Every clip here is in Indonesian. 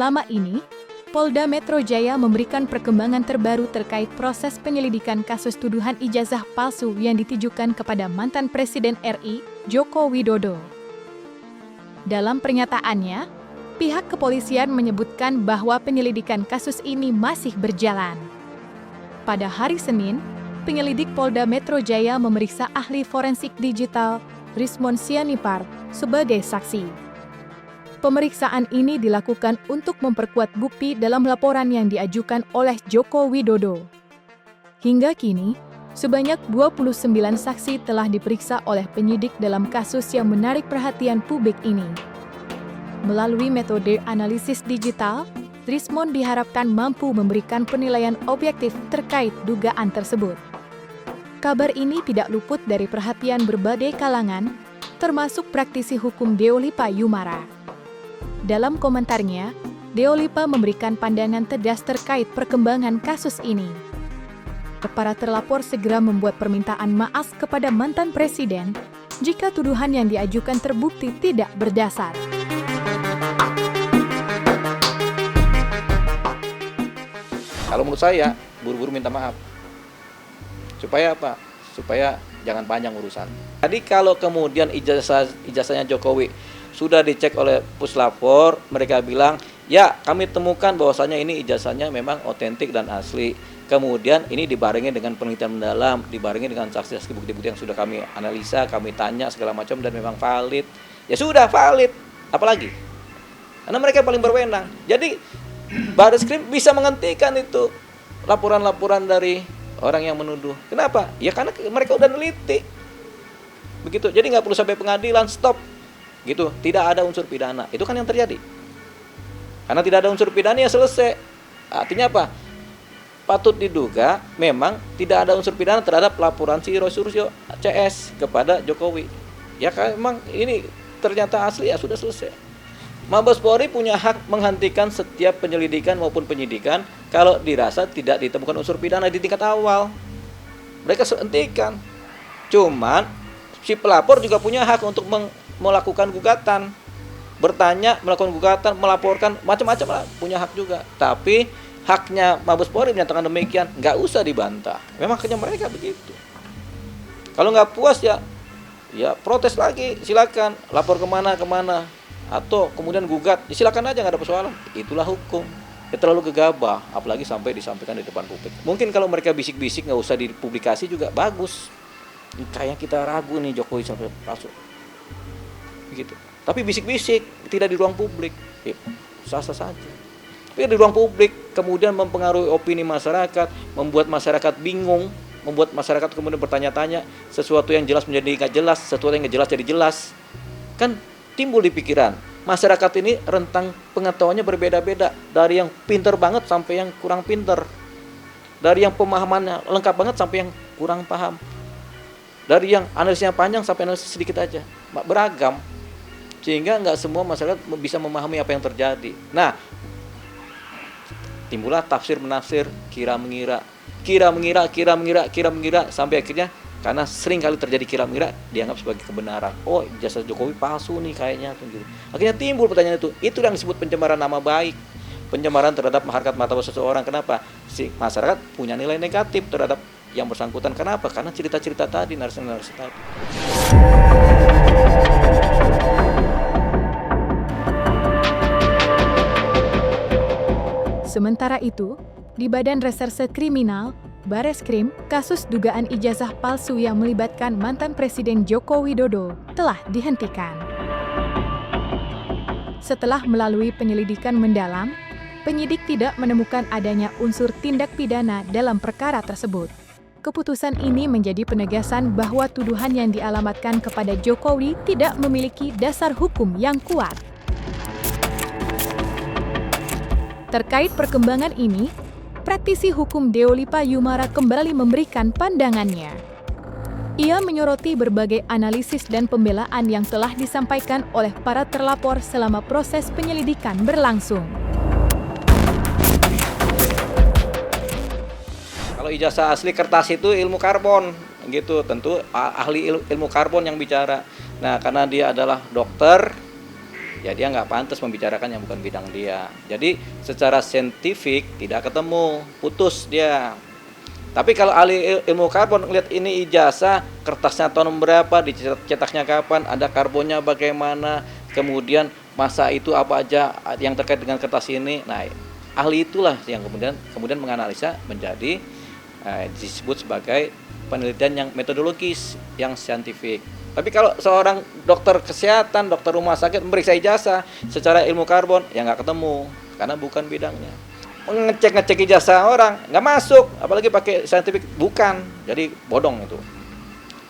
selama ini, Polda Metro Jaya memberikan perkembangan terbaru terkait proses penyelidikan kasus tuduhan ijazah palsu yang ditujukan kepada mantan Presiden RI, Joko Widodo. Dalam pernyataannya, pihak kepolisian menyebutkan bahwa penyelidikan kasus ini masih berjalan. Pada hari Senin, penyelidik Polda Metro Jaya memeriksa ahli forensik digital, Rismon Sianipar, sebagai saksi. Pemeriksaan ini dilakukan untuk memperkuat bukti dalam laporan yang diajukan oleh Joko Widodo. Hingga kini, sebanyak 29 saksi telah diperiksa oleh penyidik dalam kasus yang menarik perhatian publik ini. Melalui metode analisis digital, Rismon diharapkan mampu memberikan penilaian objektif terkait dugaan tersebut. Kabar ini tidak luput dari perhatian berbagai kalangan, termasuk praktisi hukum Deolipa Yumara. Dalam komentarnya, Deolipa memberikan pandangan tegas terkait perkembangan kasus ini. Para terlapor segera membuat permintaan maaf kepada mantan presiden jika tuduhan yang diajukan terbukti tidak berdasar. Kalau menurut saya, buru-buru minta maaf. Supaya apa? Supaya jangan panjang urusan. Jadi kalau kemudian ijazahnya Jokowi sudah dicek oleh puslapor, mereka bilang, ya kami temukan bahwasanya ini ijazahnya memang otentik dan asli. Kemudian ini dibarengi dengan penelitian mendalam, dibarengi dengan saksi-saksi bukti-bukti yang sudah kami analisa, kami tanya segala macam dan memang valid. Ya sudah valid, apalagi? Karena mereka paling berwenang. Jadi Barreskrim bisa menghentikan itu laporan-laporan dari orang yang menuduh. Kenapa? Ya karena mereka udah neliti. Begitu. Jadi nggak perlu sampai pengadilan, stop. Gitu, tidak ada unsur pidana. Itu kan yang terjadi. Karena tidak ada unsur pidana ya selesai. Artinya apa? Patut diduga memang tidak ada unsur pidana terhadap laporan si Roy Suryo CS kepada Jokowi. Ya kan memang ini ternyata asli, ya sudah selesai. Mabes Polri punya hak menghentikan setiap penyelidikan maupun penyidikan kalau dirasa tidak ditemukan unsur pidana di tingkat awal. Mereka hentikan. Cuman si pelapor juga punya hak untuk melakukan gugatan, bertanya, melakukan gugatan, melaporkan, macam-macam lah, punya hak juga. Tapi haknya Mabes Polri menyatakan demikian, nggak usah dibantah. Memang haknya mereka begitu. Kalau nggak puas ya protes lagi, silakan lapor kemana, atau kemudian gugat, silakan aja, nggak ada persoalan. Itulah hukum. Ya terlalu gegabah, apalagi sampai disampaikan di depan publik. Mungkin kalau mereka bisik-bisik nggak usah dipublikasi juga bagus. Kayak kita ragu nih Jokowi sampai masuk. Gitu. Tapi bisik-bisik tidak di ruang publik, sah-sah saja. Tapi di ruang publik kemudian mempengaruhi opini masyarakat, membuat masyarakat bingung, membuat masyarakat kemudian bertanya-tanya, sesuatu yang jelas menjadi nggak jelas, sesuatu yang nggak jelas jadi jelas. Kan timbul di pikiran. Masyarakat ini rentang pengetahuannya berbeda-beda, dari yang pinter banget sampai yang kurang pinter, dari yang pemahamannya lengkap banget sampai yang kurang paham, dari yang analisisnya panjang sampai analisis sedikit aja, beragam. Sehingga nggak semua masyarakat bisa memahami apa yang terjadi. Nah, timbullah tafsir menafsir, kira mengira, sampai akhirnya karena sering kali terjadi kira mengira dianggap sebagai kebenaran. Oh, ijazah Jokowi palsu nih kayaknya, gitu. Akhirnya timbul pertanyaan itu. Itu yang disebut pencemaran nama baik, pencemaran terhadap harkat martabat seseorang. Kenapa? Si masyarakat punya nilai negatif terhadap yang bersangkutan. Kenapa? Karena cerita-cerita tadi, narasi-narasi tadi. Sementara itu, di Badan Reserse Kriminal, Barreskrim, kasus dugaan ijazah palsu yang melibatkan mantan Presiden Joko Widodo telah dihentikan. Setelah melalui penyelidikan mendalam, penyidik tidak menemukan adanya unsur tindak pidana dalam perkara tersebut. Keputusan ini menjadi penegasan bahwa tuduhan yang dialamatkan kepada Jokowi tidak memiliki dasar hukum yang kuat. Terkait perkembangan ini, praktisi hukum Deolipa Yumara kembali memberikan pandangannya. Ia menyoroti berbagai analisis dan pembelaan yang telah disampaikan oleh para terlapor selama proses penyelidikan berlangsung. Kalau ijazah asli kertas itu ilmu karbon, gitu. Tentu ahli ilmu karbon yang bicara. Nah, karena dia adalah dokter, ya dia nggak pantas membicarakan yang bukan bidang dia. Jadi secara saintifik tidak ketemu, putus dia. Tapi kalau ahli ilmu karbon ngeliat ini ijazah, kertasnya tahun berapa, dicetaknya kapan, ada karbonnya bagaimana, kemudian masa itu apa aja yang terkait dengan kertas ini. Nah, ahli itulah yang kemudian menganalisa menjadi disebut sebagai penelitian yang metodologis, yang saintifik. Tapi kalau seorang dokter kesehatan, dokter rumah sakit memeriksa ijazah secara ilmu karbon, ya nggak ketemu, karena bukan bidangnya. Ngecek ijazah orang, nggak masuk, apalagi pakai saintifik, bukan, jadi bodong itu.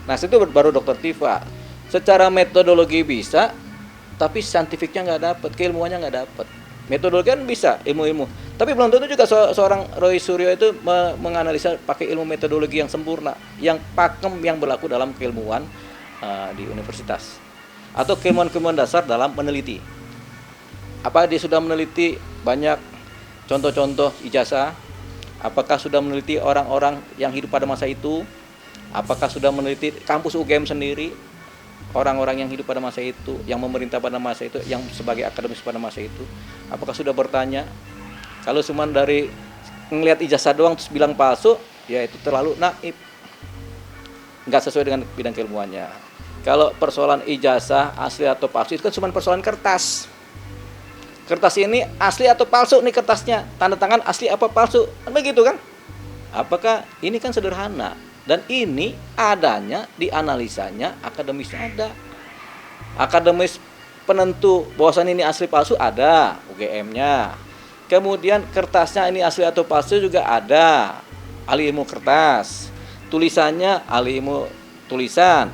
Nah, itu baru dokter Tifa. Secara metodologi bisa, tapi saintifiknya nggak dapat, keilmuannya nggak dapat. Metodologi kan bisa, ilmu-ilmu. Tapi belum tentu juga seorang Roy Suryo itu menganalisa pakai ilmu metodologi yang sempurna, yang pakem, yang berlaku dalam keilmuan di universitas. Atau keilmuan-keilmuan dasar dalam meneliti. Apa dia sudah meneliti banyak contoh-contoh ijazah? Apakah sudah meneliti orang-orang yang hidup pada masa itu? Apakah sudah meneliti kampus UGM sendiri? Orang-orang yang hidup pada masa itu, yang memerintah pada masa itu, yang sebagai akademis pada masa itu, apakah sudah bertanya? Kalau cuma dari ngelihat ijazah doang terus bilang palsu, ya itu terlalu naif, nggak sesuai dengan bidang keilmuannya. Kalau persoalan ijazah asli atau palsu itu kan cuma persoalan kertas. Kertas ini asli atau palsu nih kertasnya, tanda tangan asli apa palsu, kan begitu kan? Apakah ini kan sederhana? Dan ini adanya di analisanya akademis ada. Akademis penentu bahwasan ini asli palsu ada UGM-nya. Kemudian kertasnya ini asli atau palsu juga ada, ahli ilmu kertas. Tulisannya ahli ilmu tulisan.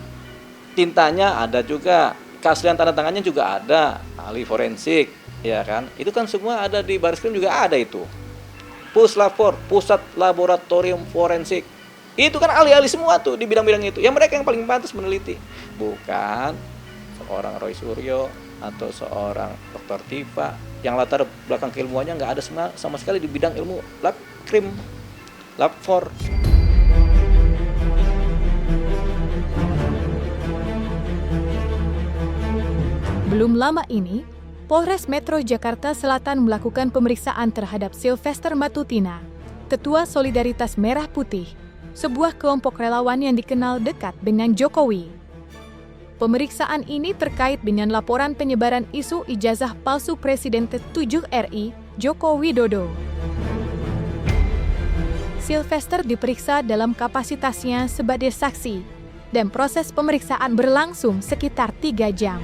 Tintanya ada juga, keaslian tanda tangannya juga ada, ahli forensik, ya kan? Itu kan semua ada di Baris Krim juga ada itu. Puslapfor, Pusat Laboratorium Forensik. Itu kan ahli-ahli semua tuh di bidang-bidang itu. Ya mereka yang paling pantas meneliti. Bukan seorang Roy Suryo atau seorang Dr. Tifa yang latar belakang keilmuannya nggak ada sama sekali di bidang ilmu lab krim, lab for. Belum lama ini, Polres Metro Jakarta Selatan melakukan pemeriksaan terhadap Sylvester Matutina, Ketua Solidaritas Merah Putih, sebuah kelompok relawan yang dikenal dekat dengan Jokowi. Pemeriksaan ini terkait dengan laporan penyebaran isu ijazah palsu Presiden ke-7 RI, Joko Widodo. Sylvester diperiksa dalam kapasitasnya sebagai saksi, dan proses pemeriksaan berlangsung sekitar 3 jam.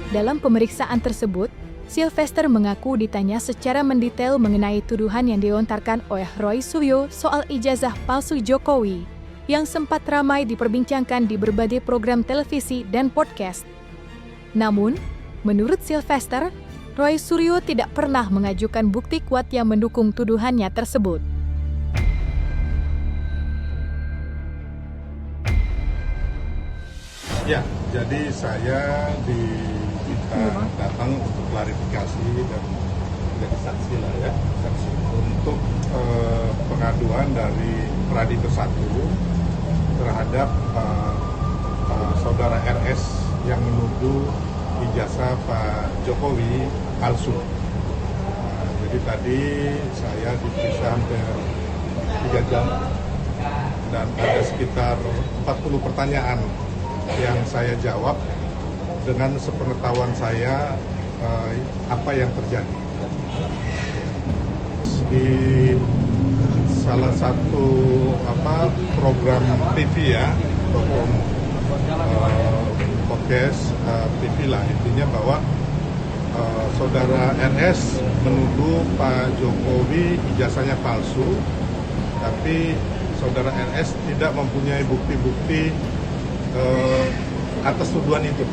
Dalam pemeriksaan tersebut, Sylvester mengaku ditanya secara mendetail mengenai tuduhan yang dilontarkan oleh Roy Suryo soal ijazah palsu Jokowi, yang sempat ramai diperbincangkan di berbagai program televisi dan podcast. Namun, menurut Sylvester, Roy Suryo tidak pernah mengajukan bukti kuat yang mendukung tuduhannya tersebut. Ya, jadi saya datang untuk klarifikasi dan jadi saksi lah ya, saksi untuk pengaduan dari Pradi Bersatu terhadap saudara RS yang menuduh ijazah Pak Jokowi palsu. Jadi tadi saya diperiksa hampir 3 jam dan ada sekitar 40 pertanyaan yang saya jawab dengan sepengetahuan saya apa yang terjadi. Di salah satu program TV ya, program podcast TV lah, intinya bahwa saudara RS menuduh Pak Jokowi ijazahnya palsu, tapi saudara RS tidak mempunyai bukti-bukti atas tuduhan itu.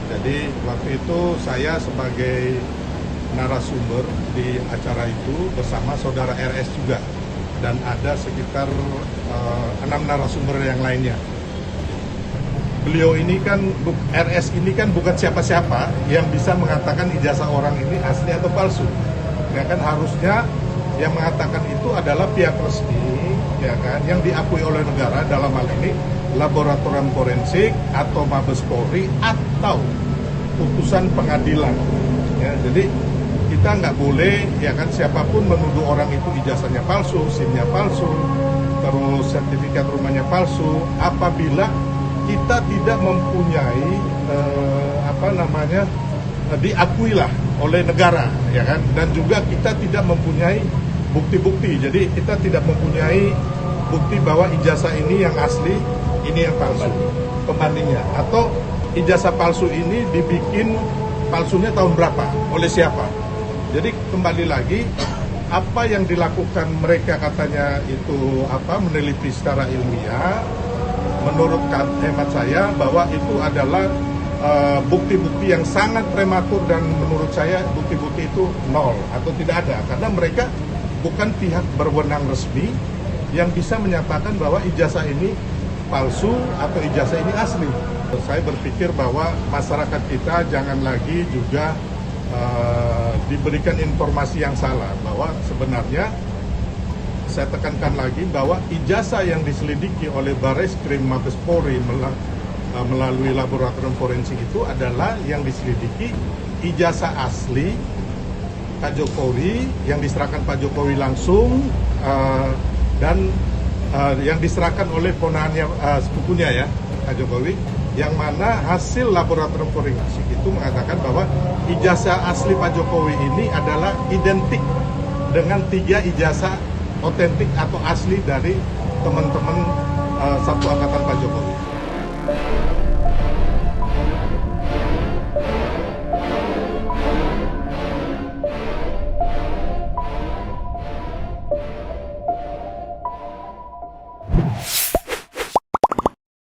Jadi waktu itu saya sebagai narasumber di acara itu bersama saudara RS juga, dan ada sekitar 6 narasumber yang lainnya. Beliau ini kan, RS ini kan bukan siapa-siapa yang bisa mengatakan ijazah orang ini asli atau palsu. Ya kan, harusnya yang mengatakan itu adalah pihak resmi, ya kan, yang diakui oleh negara, dalam hal ini Laboratorium Forensik atau Mabes Polri atau putusan pengadilan. Ya, jadi kita nggak boleh ya kan siapapun menuduh orang itu ijazahnya palsu, SIM-nya palsu, terus sertifikat rumahnya palsu, apabila kita tidak mempunyai diakui lah oleh negara, ya kan, dan juga kita tidak mempunyai bukti-bukti. Jadi kita tidak mempunyai bukti bahwa ijazah ini yang asli, ini yang palsu, pembandingnya, atau ijazah palsu ini dibikin palsunya tahun berapa, oleh siapa. Jadi kembali lagi, apa yang dilakukan mereka katanya itu meneliti secara ilmiah, menurut hemat saya bahwa itu adalah bukti-bukti yang sangat prematur, dan menurut saya bukti-bukti itu nol atau tidak ada, karena mereka bukan pihak berwenang resmi yang bisa menyatakan bahwa ijazah ini palsu atau ijazah ini asli. Saya berpikir bahwa masyarakat kita jangan lagi juga diberikan informasi yang salah, bahwa sebenarnya saya tekankan lagi bahwa ijazah yang diselidiki oleh Barreskrim Mabes Polri melalui laboratorium forensik itu adalah yang diselidiki ijazah asli Pak Jokowi yang diserahkan Pak Jokowi langsung, dan yang diserahkan oleh ponaannya, sepupunya ya Pak Jokowi, yang mana hasil laboratorium forensik itu mengatakan bahwa ijazah asli Pak Jokowi ini adalah identik dengan 3 ijazah otentik atau asli dari teman-teman satu angkatan Pak Jokowi.